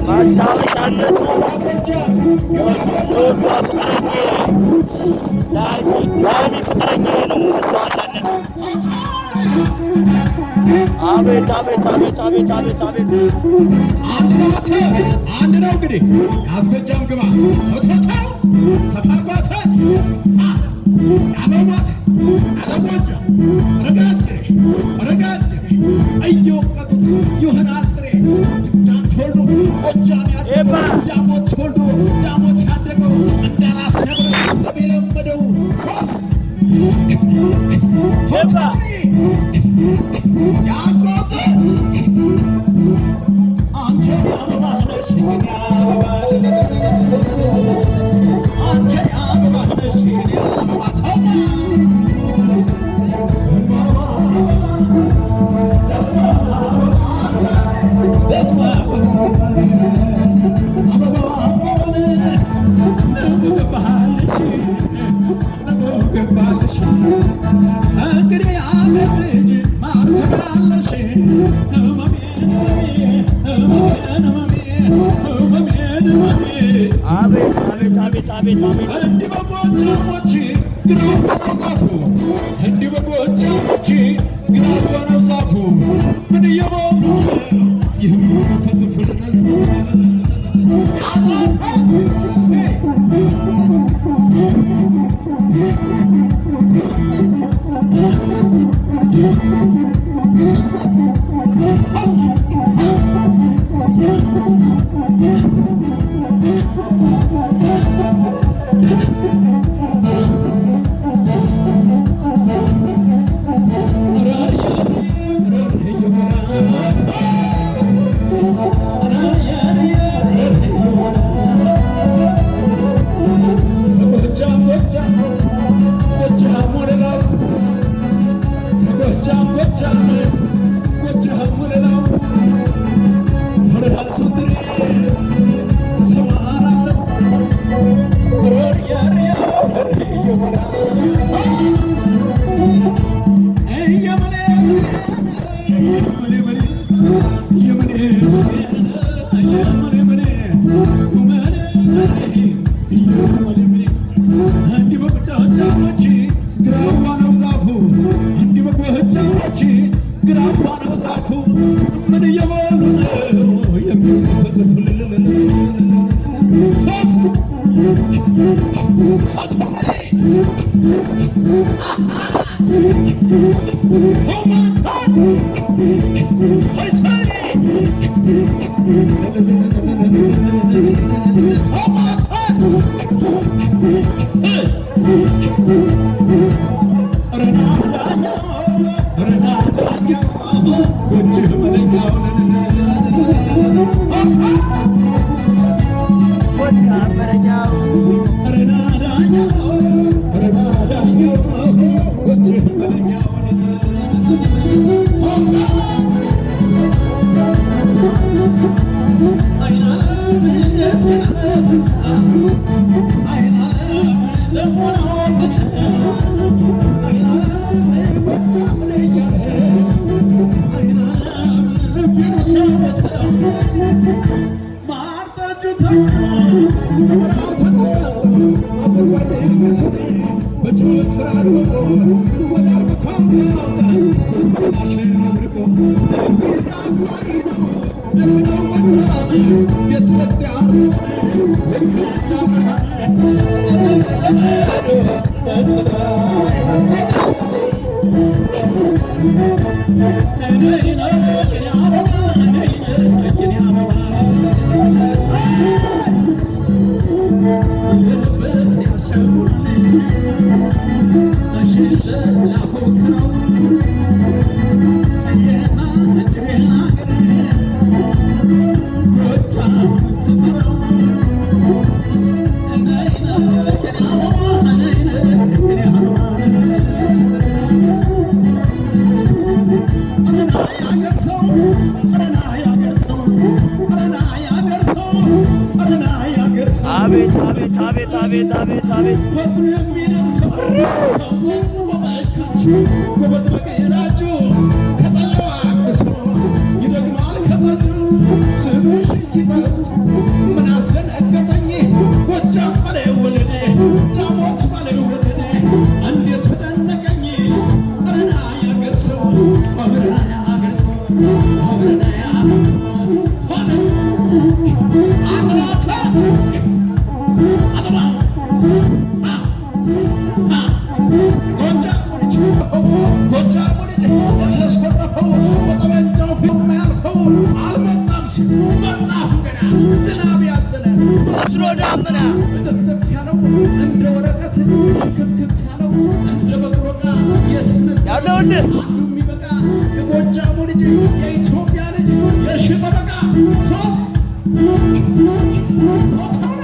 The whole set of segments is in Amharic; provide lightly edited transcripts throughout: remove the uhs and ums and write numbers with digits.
ማስታወሻነቱ ለአይሚ ፍቅረኛዬ ነው ማስታወሻነቱ። አቤት አቤት አቤት አቤት አቤት አቤት አንድ ነው እንግዲህ ያስጎጃም ግባ ወተታው ሰፋጓተ አለማት አለሞጃ ረጋጭ እየወቀቱት ይሆናል ጥሬ ድምዳም ተወልዶ ጎጃም ያደገው ዳሞት ተወልዶ ዳሞት ያደገው እንደራስ ነብሮ በሚለመደው ሶስት ሆታሪ ያቆጠ አንቺ አበባነሽ አበባ አንቺ አበባነሽ አበባ ተማ እንግዲህ አገር ልጅ ማር ትበላለሽ አቤት አቤት አቤት አቤት አቤት እንዲህ በጎጃሞች ግራው ነው ዛፉ እንዲህ በጎጃሞች ግራው ነው ዛፉ ምን እየበሉ ይህም ፈትፍል አቤት አቤት አቤት አቤት አቤት አቤት ፈጥኖ የሚደርሰው ጎበዝ በቀራችሁ ከጠላው አቅሶ ይደግማል ከጠጁ ስምሽ ሲጠሩት ምን አስደነገጠኝ ጎጃም ባለ ወለዴ ዳሞት ባለ ወለዴ እንዴት በደነቀኝ አረና ያገር ሰው አረና ያገር ሰው አረና ያገር ሰው አንራታ አዘማ ጎጃሙ ልጅ ተስፈረፈው በጠመንጃው ፊልም ያልፈው አልመጣም ሲል መጣሁ ገና ዝናብ ያዘለ መስሎ ዳመና እጥፍጥፍ ያለው እንደ ወረቀት ሽክፍክፍ ያለው እንደ በቅሎቃ የስነት ያለውልህ አንዱ የሚበቃ የጎጃሙ ልጅ የኢትዮጵያ ልጅ የሺ ጠበቃ ሶስት ሞታኔ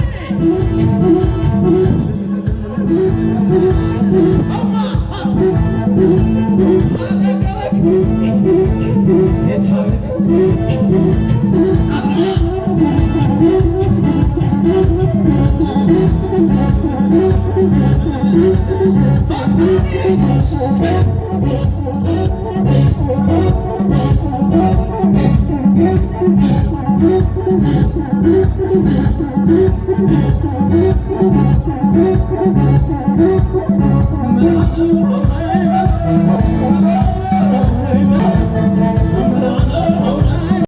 ምን